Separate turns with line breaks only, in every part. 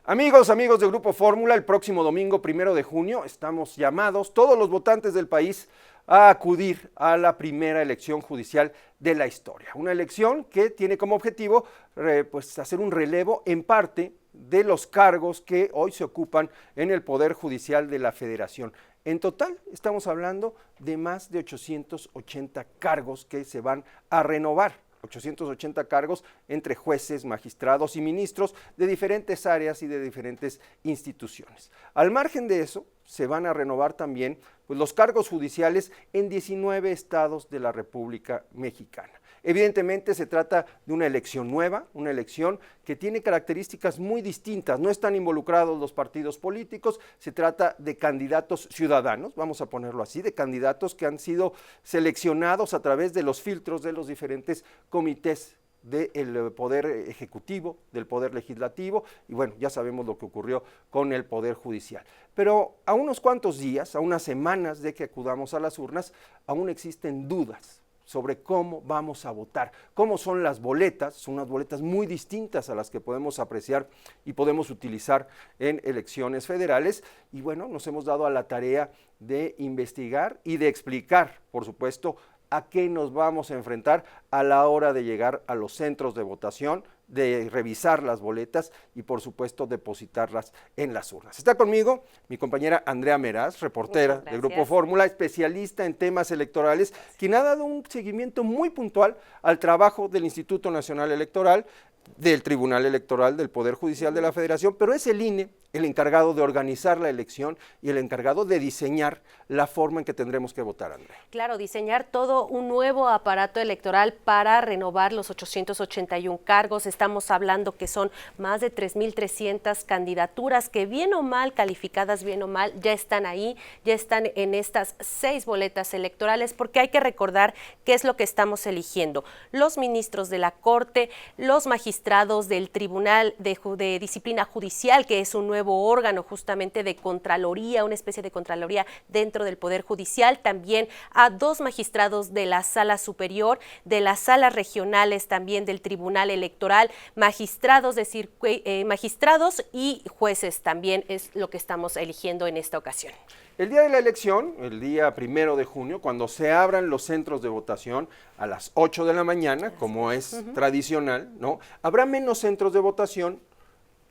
Amigos de Grupo Fórmula, el próximo domingo 1 de junio estamos llamados todos los votantes del país a acudir a la primera elección judicial de la historia. Una elección que tiene como objetivo hacer un relevo en parte de los cargos que hoy se ocupan en el Poder Judicial de la Federación. En total estamos hablando de más de 880 cargos que se van a renovar. 880 cargos entre jueces, magistrados y ministros de diferentes áreas y de diferentes instituciones. Al margen de eso, se van a renovar también los cargos judiciales en 19 estados de la República Mexicana. Evidentemente se trata de una elección nueva, una elección que tiene características muy distintas, no están involucrados los partidos políticos, se trata de candidatos ciudadanos, vamos a ponerlo así, de candidatos que han sido seleccionados a través de los filtros de los diferentes comités del Poder Ejecutivo, del Poder Legislativo, y bueno, ya sabemos lo que ocurrió con el Poder Judicial. Pero a unos cuantos días, a unas semanas de que acudamos a las urnas, aún existen dudas sobre cómo vamos a votar, cómo son las boletas, son unas boletas muy distintas a las que podemos apreciar y podemos utilizar en elecciones federales, y bueno, nos hemos dado a la tarea de investigar y de explicar, por supuesto, a qué nos vamos a enfrentar a la hora de llegar a los centros de votación, de revisar las boletas y por supuesto depositarlas en las urnas. Está conmigo mi compañera Andrea Meraz, reportera del Grupo Fórmula, especialista en temas electorales, quien ha dado un seguimiento muy puntual al trabajo del Instituto Nacional Electoral, del Tribunal Electoral del Poder Judicial de la Federación, pero es el INE el encargado de organizar la elección y el encargado de diseñar la forma en que tendremos que votar, Andrea.
Claro, diseñar todo un nuevo aparato electoral para renovar los 881 cargos. Estamos hablando que son más de 3,300 candidaturas que bien o mal, calificadas bien o mal, ya están ahí, ya están en estas 6 boletas electorales, porque hay que recordar qué es lo que estamos eligiendo. Los ministros de la Corte, los magistrados del Tribunal de Disciplina Judicial, que es un nuevo órgano justamente de Contraloría, una especie de Contraloría dentro del Poder Judicial, también a 2 magistrados de la Sala Superior, de las salas regionales también del Tribunal Electoral, magistrados y jueces también es lo que estamos eligiendo en esta ocasión.
El día de la elección, el día 1 de junio, cuando se abran los centros de votación a las 8 de la mañana, como es tradicional, ¿no? Habrá menos centros de votación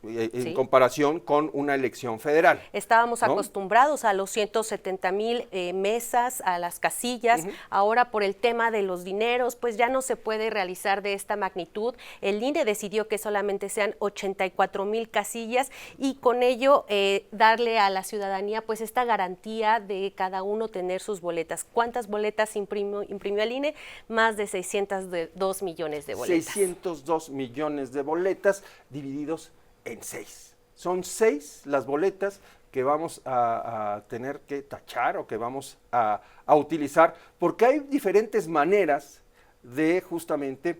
en comparación con una elección federal.
Estábamos acostumbrados a los 170,000 mesas, a las casillas. Ahora por el tema de los dineros, pues ya no se puede realizar de esta magnitud. El INE decidió que solamente sean 84,000 casillas y con ello darle a la ciudadanía pues esta garantía de cada uno tener sus boletas. ¿Cuántas boletas imprimió el INE? Más de 602 millones de boletas.
602 millones de boletas divididos en 6. Son 6 las boletas que vamos a tener que tachar o que vamos a utilizar, porque hay diferentes maneras de justamente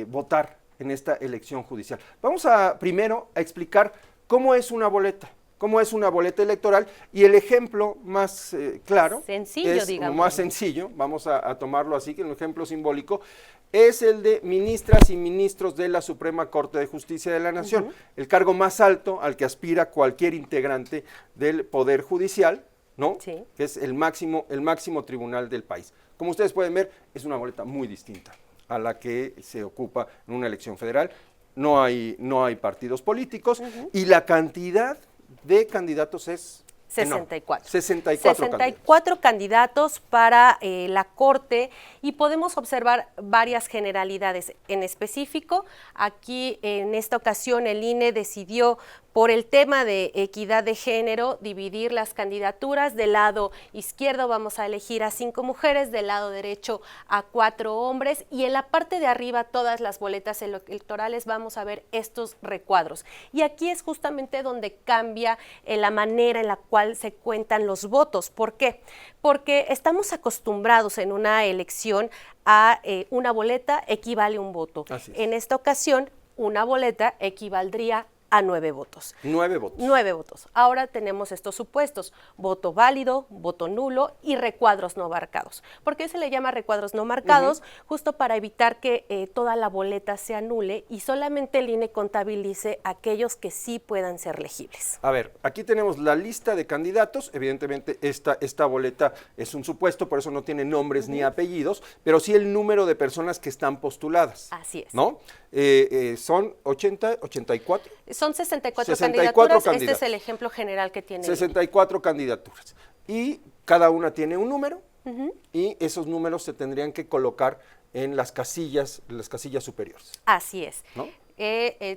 votar en esta elección judicial. Vamos primero a explicar cómo es una boleta electoral, y el ejemplo más claro, más sencillo, vamos a tomarlo así, que un ejemplo simbólico, es el de ministras y ministros de la Suprema Corte de Justicia de la Nación, el cargo más alto al que aspira cualquier integrante del Poder Judicial, ¿no? Sí. Que es el máximo tribunal del país. Como ustedes pueden ver, es una boleta muy distinta a la que se ocupa en una elección federal. No hay partidos políticos y la cantidad de candidatos es
64.
64
candidatos para la Corte, y podemos observar varias generalidades. En específico, aquí en esta ocasión el INE decidió, por el tema de equidad de género, dividir las candidaturas. Del lado izquierdo vamos a elegir a 5 mujeres, del lado derecho a 4 hombres, y en la parte de arriba, todas las boletas electorales, vamos a ver estos recuadros. Y aquí es justamente donde cambia la manera en la cual se cuentan los votos. ¿Por qué? Porque estamos acostumbrados en una elección a una boleta equivale a un voto. En esta ocasión, una boleta equivaldría a 9 votos.
9 votos.
9 votos. Ahora tenemos estos supuestos: voto válido, voto nulo y recuadros no marcados. ¿Por qué se le llama recuadros no marcados? Justo para evitar que toda la boleta se anule y solamente el INE contabilice aquellos que sí puedan ser legibles.
A ver, aquí tenemos la lista de candidatos. Evidentemente esta boleta es un supuesto, por eso no tiene nombres ni apellidos, pero sí el número de personas que están postuladas.
Así es.
¿No? Son 84.
Son 64
64
candidaturas. Este es el ejemplo general que tiene.
64 candidaturas. Y cada una tiene un número y esos números se tendrían que colocar en las casillas superiores.
Así es.
¿No?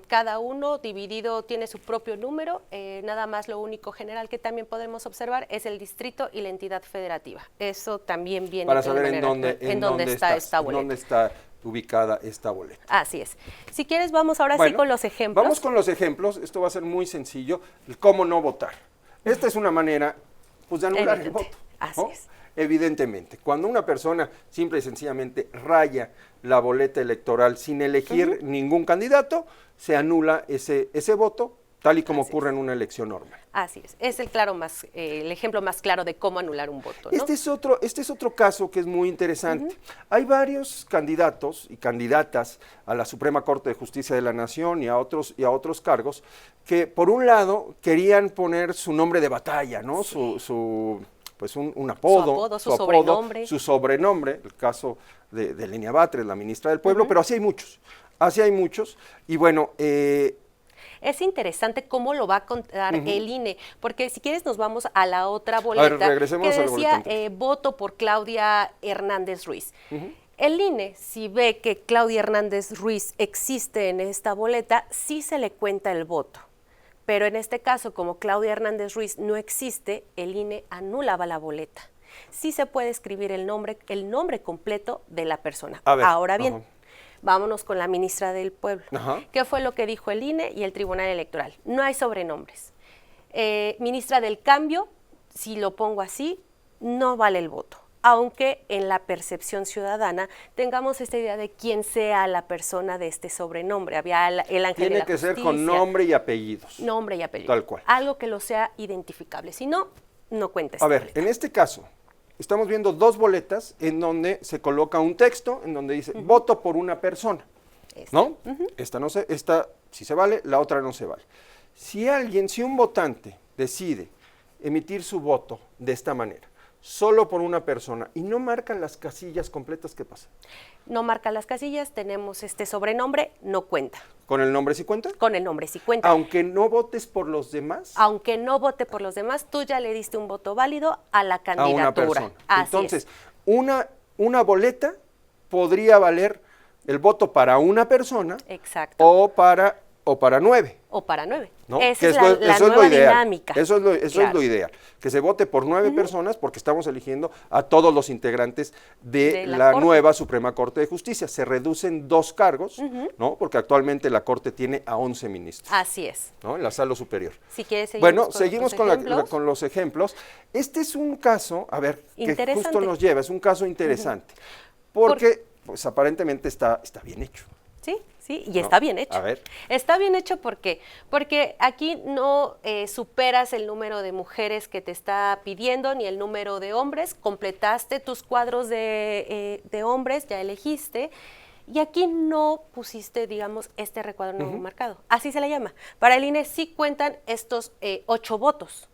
Cada uno dividido tiene su propio número, nada más lo único general que también podemos observar es el distrito y la entidad federativa. Eso también viene
para saber en dónde
está esta boleta.
En dónde está ubicada esta boleta.
Así es. Si quieres, vamos ahora sí con los ejemplos.
Vamos con los ejemplos. Esto va a ser muy sencillo. Cómo no votar. Esta es una manera, pues, de anular el voto.
Así es.
Evidentemente, cuando una persona simple y sencillamente raya la boleta electoral sin elegir ningún candidato, se anula ese voto, tal y como ocurre en una elección normal.
Así es el ejemplo más claro de cómo anular un voto, ¿no?
Este es otro caso que es muy interesante. Hay varios candidatos y candidatas a la Suprema Corte de Justicia de la Nación y a otros cargos que, por un lado, querían poner su nombre de batalla, ¿no? Pues un apodo,
su sobrenombre.
Su sobrenombre, el caso de Lenia Batres, la ministra del Pueblo, pero así hay muchos, y bueno,
es interesante cómo lo va a contar el INE, porque si quieres nos vamos a la otra boleta que decía voto por Claudia Hernández Ruiz. El INE, si ve que Claudia Hernández Ruiz existe en esta boleta, sí se le cuenta el voto. Pero en este caso, como Claudia Hernández Ruiz no existe, el INE anulaba la boleta. Sí se puede escribir el nombre completo de la persona. Ahora bien, vámonos con la ministra del Pueblo. ¿Qué fue lo que dijo el INE y el Tribunal Electoral? No hay sobrenombres. Ministra del Cambio, si lo pongo así, no vale el voto. Aunque en la percepción ciudadana tengamos esta idea de quién sea la persona de este sobrenombre. Había el ángel de la justicia.
Tiene que ser con nombre y apellidos.
Nombre y apellido.
Tal cual.
Algo que lo sea identificable. Si no, no cuenta esta boleta.
En este caso, estamos viendo dos boletas en donde se coloca un texto, en donde dice, voto por una persona. ¿No? Esta sí se vale, la otra no se vale. Si un votante decide emitir su voto de esta manera, solo por una persona, y no marcan las casillas completas, ¿qué pasa?
No marca las casillas, tenemos este sobrenombre, no cuenta.
¿Con el nombre sí cuenta?
Con el nombre sí cuenta.
Aunque no votes por los demás.
Aunque no vote por los demás, tú ya le diste un voto válido a la candidatura.
A una persona.
Así
Entonces,
es.
una boleta podría valer el voto para una persona.
Exacto.
O para 9.
O para 9.
¿No?
Esa es la nueva dinámica.
Eso es lo ideal. Que se vote por 9 personas, porque estamos eligiendo a todos los integrantes de la nueva Suprema Corte de Justicia. Se reducen 2 cargos, ¿no? Porque actualmente la Corte tiene a 11 ministros.
Así es.
¿No? En la Sala Superior.
Si quieres seguir
seguimos con los ejemplos. Este es un caso, que justo nos lleva, es un caso interesante. Porque pues aparentemente está bien hecho.
Sí, y está bien hecho.
A ver.
Está bien hecho porque aquí no superas el número de mujeres que te está pidiendo ni el número de hombres, completaste tus cuadros de hombres, ya elegiste, y aquí no pusiste, digamos, este recuadro no marcado. Así se le llama. Para el INE sí cuentan estos 8 votos.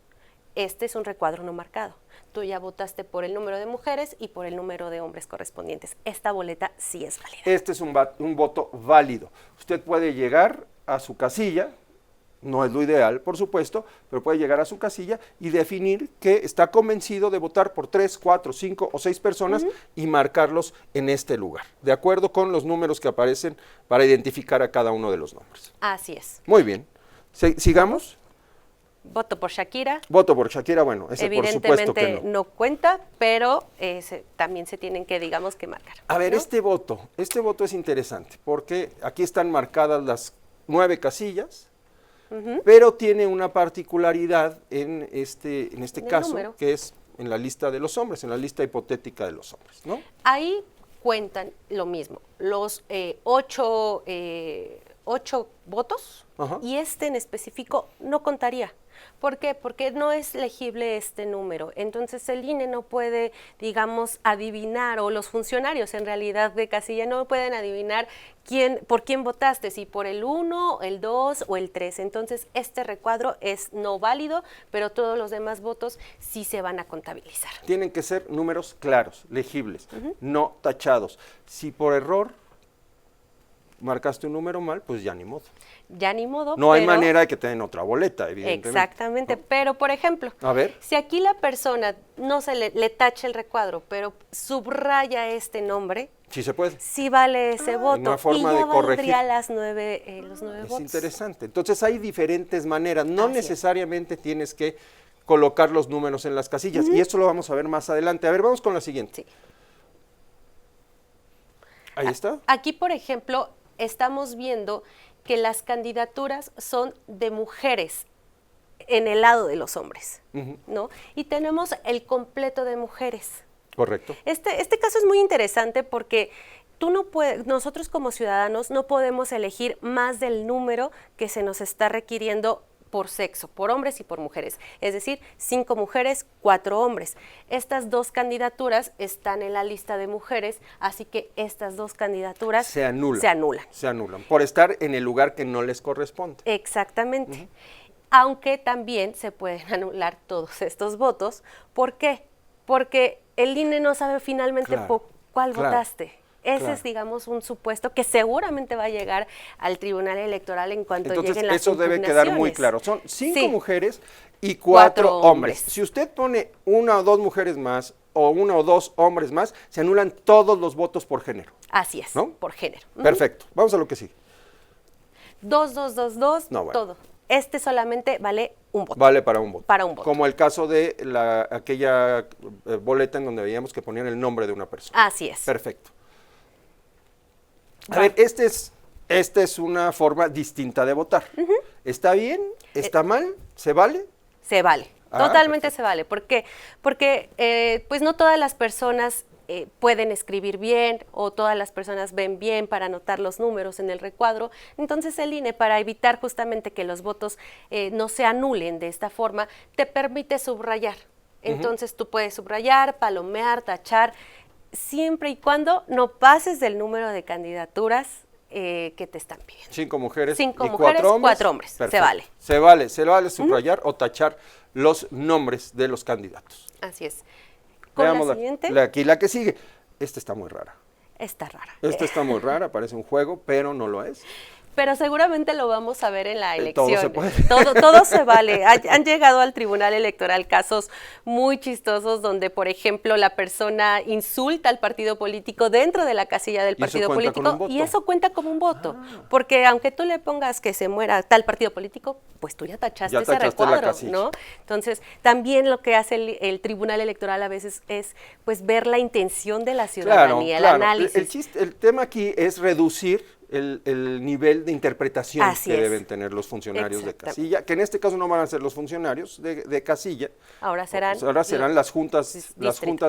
Este es un recuadro no marcado. Tú ya votaste por el número de mujeres y por el número de hombres correspondientes. Esta boleta sí es válida.
Este es un voto válido. Usted puede llegar a su casilla, no es lo ideal, por supuesto, pero puede llegar a su casilla y definir que está convencido de votar por 3, 4, 5 o 6 personas y marcarlos en este lugar, de acuerdo con los números que aparecen para identificar a cada uno de los nombres.
Así es.
Muy bien. ¿Sigamos?
Voto por Shakira.
Voto por Shakira, bueno, ese por supuesto que
evidentemente no cuenta, pero también se tienen que, digamos, que marcar.
A ver,
¿no?
este voto es interesante, porque aquí están marcadas las 9 casillas, pero tiene una particularidad en este caso,
número,
que es en la lista de los hombres, en la lista hipotética de los hombres, ¿no?
Ahí cuentan lo mismo. los 8 votos,
Ajá.
y este en específico no contaría. ¿Por qué? Porque no es legible este número. Entonces el INE no puede, digamos, adivinar, o los funcionarios en realidad de casilla no pueden adivinar por quién votaste, si por el 1, el 2 o el 3. Entonces este recuadro es no válido, pero todos los demás votos sí se van a contabilizar.
Tienen que ser números claros, legibles, no tachados. Si por error marcaste un número mal, pues ya ni modo.
Ya ni modo.
No hay manera de que te den otra boleta, evidentemente.
Exactamente, ¿no? Pero por ejemplo,
a ver,
si aquí la persona no se le tacha el recuadro, pero subraya este nombre,
sí se puede.
sí vale ese voto,
una forma
y ya
de corregir.
valdría los 9
Es
votos.
interesante. Entonces hay diferentes maneras, no
Así
necesariamente tienes que colocar los números en las casillas, y esto lo vamos a ver más adelante. A ver, vamos con la siguiente.
Sí.
Ahí está.
Aquí, por ejemplo, estamos viendo que las candidaturas son de mujeres en el lado de los hombres, ¿no? Y tenemos el completo de mujeres.
Correcto.
Este caso es muy interesante porque nosotros como ciudadanos no podemos elegir más del número que se nos está requiriendo por sexo, por hombres y por mujeres. Es decir, 5 mujeres, 4 hombres. Estas 2 candidaturas están en la lista de mujeres, así que estas 2 candidaturas
se anulan.
Se anulan.
Por estar en el lugar que no les corresponde.
Exactamente. Aunque también se pueden anular todos estos votos. ¿Por qué? Porque el INE no sabe finalmente por cuál votaste. Ese es, digamos, un supuesto que seguramente va a llegar al Tribunal Electoral en cuanto lleguen las
eso debe quedar muy claro. Son 5 mujeres y 4 hombres. Si usted pone 1 o 2 mujeres más o 1 o 2 hombres más, se anulan todos los votos por género.
Así es,
¿no?
por género.
Perfecto. Vamos a lo que sigue.
2, 2, 2, 2, no, bueno. Todo. Este solamente vale un voto.
Vale para un voto.
Para un voto.
Como el caso de aquella boleta en donde veíamos que ponían el nombre de una persona.
Así es.
Perfecto. A ver, esta es una forma distinta de votar. ¿Está bien? ¿Está mal? ¿Se vale?
Se vale. Totalmente perfecto. Se vale. ¿Por qué? Porque pues no todas las personas pueden escribir bien, o todas las personas ven bien para anotar los números en el recuadro. Entonces el INE, para evitar justamente que los votos no se anulen de esta forma, te permite subrayar. Entonces tú puedes subrayar, palomear, tachar, siempre y cuando no pases del número de candidaturas que te están pidiendo.
5 mujeres,
5 mujeres, 4 hombres. Se vale.
Se vale subrayar o tachar los nombres de los candidatos.
Así es.
Veamos
la siguiente.
Aquí la que sigue. Esta está muy rara.
Está rara.
Esta está muy rara, parece un juego, pero no lo es.
Pero seguramente lo vamos a ver en la elección.
Todo se puede.
Todo se vale. Han llegado al Tribunal Electoral casos muy chistosos donde, por ejemplo, la persona insulta al partido político dentro de la casilla del partido político, y eso cuenta como un voto. Porque aunque tú le pongas que se muera tal partido político, pues tú ya tachaste ese recuadro, ¿no? Entonces, también lo que hace el Tribunal Electoral a veces es pues ver la intención de la ciudadanía, el análisis.
El tema aquí es reducir el nivel de interpretación
Así
que
es.
Deben tener los funcionarios de casilla, que en este caso no van a ser los funcionarios de casilla.
Ahora serán
las juntas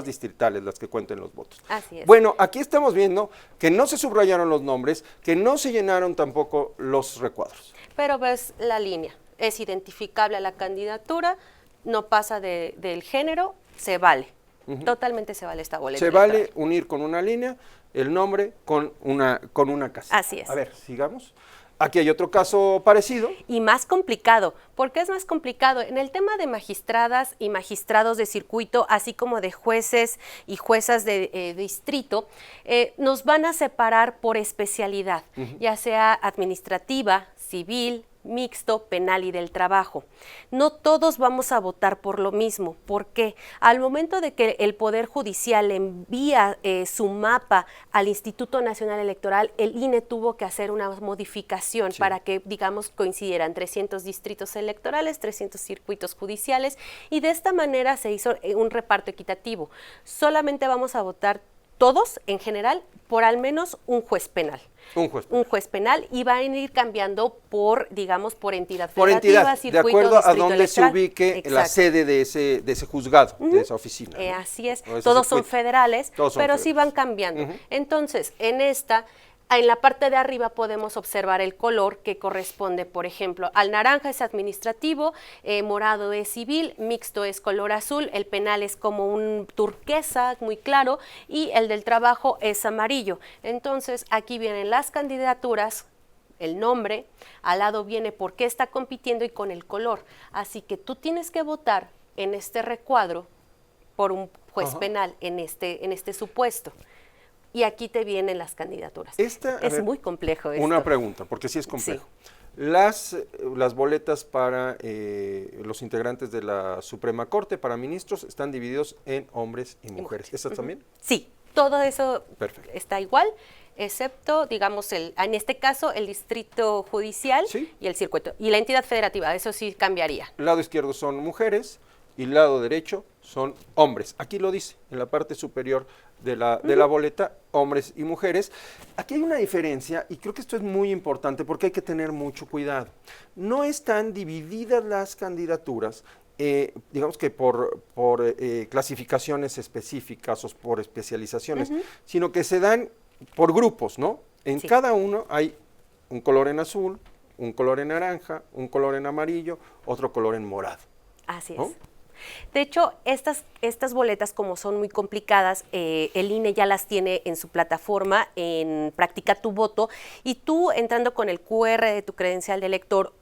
distritales las que cuenten los votos.
Así es.
Bueno, aquí estamos viendo que no se subrayaron los nombres, que no se llenaron tampoco los recuadros.
Pero ves la línea, es identificable a la candidatura, no pasa del género, se vale. Totalmente se vale esta boleta.
Se vale unir con una línea el nombre con una casilla.
Así es.
A ver, sigamos. Aquí hay otro caso parecido.
Y más complicado. ¿Por qué es más complicado? En el tema de magistradas y magistrados de circuito, así como de jueces y juezas de distrito, nos van a separar por especialidad, ya sea administrativa, civil, mixto, penal y del trabajo. No todos vamos a votar por lo mismo. ¿Por qué? Al momento de que el Poder Judicial envía su mapa al Instituto Nacional Electoral, el INE tuvo que hacer una modificación para que, digamos, coincidieran 300 distritos electorales, 300 circuitos judiciales, y de esta manera se hizo un reparto equitativo. Solamente vamos a votar todos en general por al menos un juez penal.
Un juez
penal y van a ir cambiando por, digamos, por entidad
por
federativa,
entidad,
circuito,
de acuerdo a
distrito
donde
electoral.
se ubique la
Exacto.
sede de ese juzgado, de esa oficina. ¿no?
Así es,
O ese
todos son
circuito.
federales,
Todos son
pero sí van
federales.
cambiando. Entonces, en la parte de arriba podemos observar el color que corresponde, por ejemplo, al naranja es administrativo, morado es civil, mixto es color azul, el penal es como un turquesa muy claro y el del trabajo es amarillo. Entonces, aquí vienen las candidaturas, el nombre, al lado viene por qué está compitiendo y con el color. Así que tú tienes que votar en este recuadro por un juez penal en este supuesto. Y aquí te vienen las candidaturas. Es muy complejo esto.
Una pregunta, porque sí es complejo. Sí. Las boletas para los integrantes de la Suprema Corte, para ministros, están divididos en hombres y mujeres. ¿Estas también?
Sí, todo eso
Perfecto.
está igual, excepto, digamos, en este caso, el distrito judicial y el circuito. Y la entidad federativa, eso sí cambiaría.
El lado izquierdo son mujeres y el lado derecho son hombres. Aquí lo dice, en la parte superior de la boleta, hombres y mujeres. Aquí hay una diferencia y creo que esto es muy importante porque hay que tener mucho cuidado. No están divididas las candidaturas, digamos que por clasificaciones específicas o por especializaciones, sino que se dan por grupos, ¿no? En cada uno hay un color en azul, un color en naranja, un color en amarillo, otro color en morado.
Así es.
¿No?
De hecho, estas boletas, como son muy complicadas, el INE ya las tiene en su plataforma, en Practica tu Voto, y tú entrando con el QR de tu credencial de elector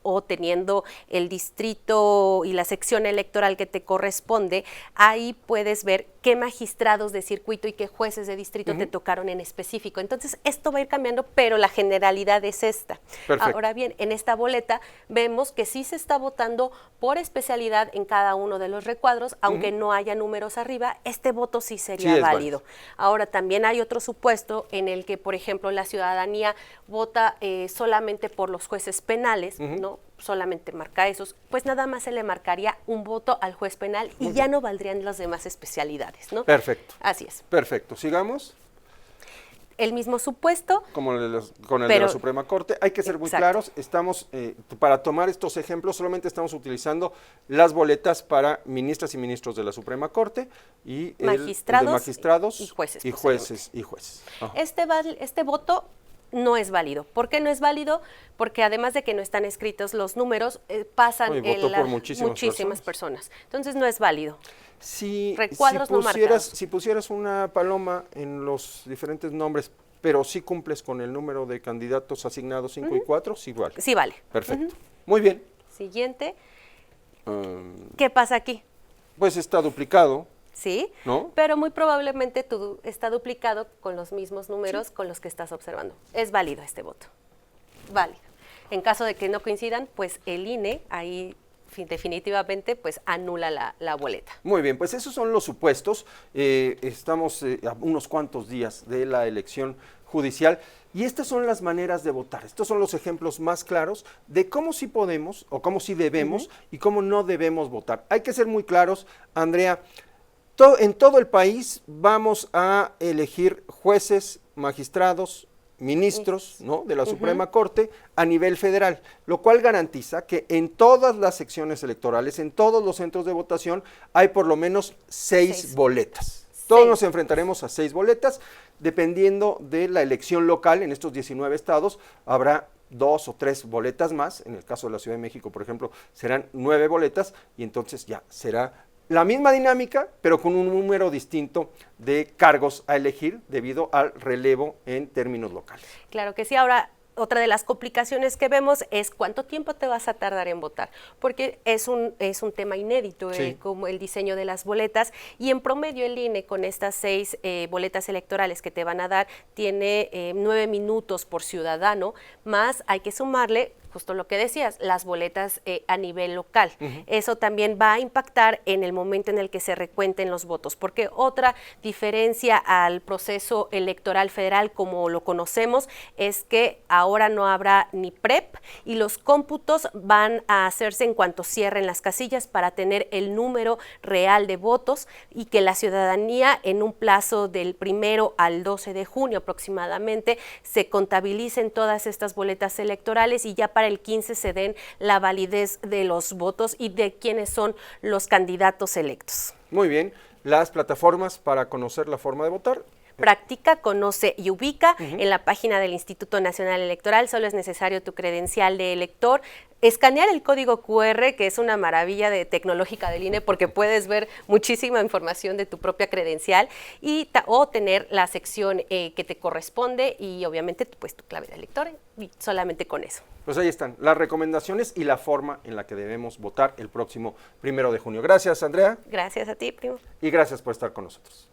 o teniendo el distrito y la sección electoral que te corresponde, ahí puedes ver qué magistrados de circuito y qué jueces de distrito te tocaron en específico. Entonces, esto va a ir cambiando, pero la generalidad es esta.
Perfecto.
Ahora bien, en esta boleta vemos que sí se está votando por especialidad en cada uno de los recuadros, aunque no haya números arriba, este voto sí sería válido. Ahora, también hay otro supuesto en el que, por ejemplo, la ciudadanía vota solamente por los jueces penales, ¿no? Solamente marca esos, pues nada más se le marcaría un voto al juez penal y ya no valdrían las demás especialidades, ¿no?
Perfecto.
Así es.
Perfecto. Sigamos.
El mismo supuesto.
Con el de la Suprema Corte. Hay que ser muy claros. Estamos, para tomar estos ejemplos, solamente estamos utilizando las boletas para ministras y ministros de la Suprema Corte y
magistrados,
el de magistrados
y jueces.
Y jueces.
Este voto no es válido. ¿Por qué no es válido? Porque además de que no están escritos los números, pasan
por muchísimas
personas. Entonces no es válido.
Si pusieras una paloma en los diferentes nombres, pero sí cumples con el número de candidatos asignados 5 y 4, sí vale.
Sí vale.
Perfecto. Muy bien.
Siguiente. ¿Qué pasa aquí?
Pues está duplicado.
Sí,
¿no?
Pero muy probablemente está duplicado con los mismos números con los que estás observando. Es válido este voto. Válido. En caso de que no coincidan, pues el INE ahí definitivamente pues anula la boleta.
Muy bien, pues esos son los supuestos. Estamos a unos cuantos días de la elección judicial y estas son las maneras de votar. Estos son los ejemplos más claros de cómo sí podemos o cómo sí debemos y cómo no debemos votar. Hay que ser muy claros, Andrea. En todo el país vamos a elegir jueces, magistrados, ministros, ¿no?, de la Suprema Corte a nivel federal, lo cual garantiza que en todas las secciones electorales, en todos los centros de votación, hay por lo menos 6 boletas. Todos nos enfrentaremos a 6 boletas, dependiendo de la elección local. En estos 19 estados habrá 2 o 3 boletas más. En el caso de la Ciudad de México, por ejemplo, serán 9 boletas y entonces ya será la misma dinámica, pero con un número distinto de cargos a elegir debido al relevo en términos locales.
Claro que sí. Ahora, otra de las complicaciones que vemos es cuánto tiempo te vas a tardar en votar, porque es un tema inédito, como el diseño de las boletas, y en promedio el INE con estas 6 boletas electorales que te van a dar tiene 9 minutos por ciudadano, más hay que sumarle justo lo que decías, las boletas a nivel local. Eso también va a impactar en el momento en el que se recuenten los votos, porque otra diferencia al proceso electoral federal como lo conocemos es que ahora no habrá ni PREP y los cómputos van a hacerse en cuanto cierren las casillas para tener el número real de votos y que la ciudadanía en un plazo del 1 al 12 de junio aproximadamente se contabilicen todas estas boletas electorales y ya para el 15 se den la validez de los votos y de quiénes son los candidatos electos.
Muy bien, las plataformas para conocer la forma de votar.
Practica, conoce y ubica en la página del Instituto Nacional Electoral. Solo es necesario tu credencial de elector, escanear el código QR, que es una maravilla tecnológica del INE porque puedes ver muchísima información de tu propia credencial o tener la sección que te corresponde y obviamente pues tu clave de elector y solamente con eso.
Pues ahí están las recomendaciones y la forma en la que debemos votar el próximo 1 de junio. Gracias, Andrea.
Gracias a ti, primo.
Y gracias por estar con nosotros.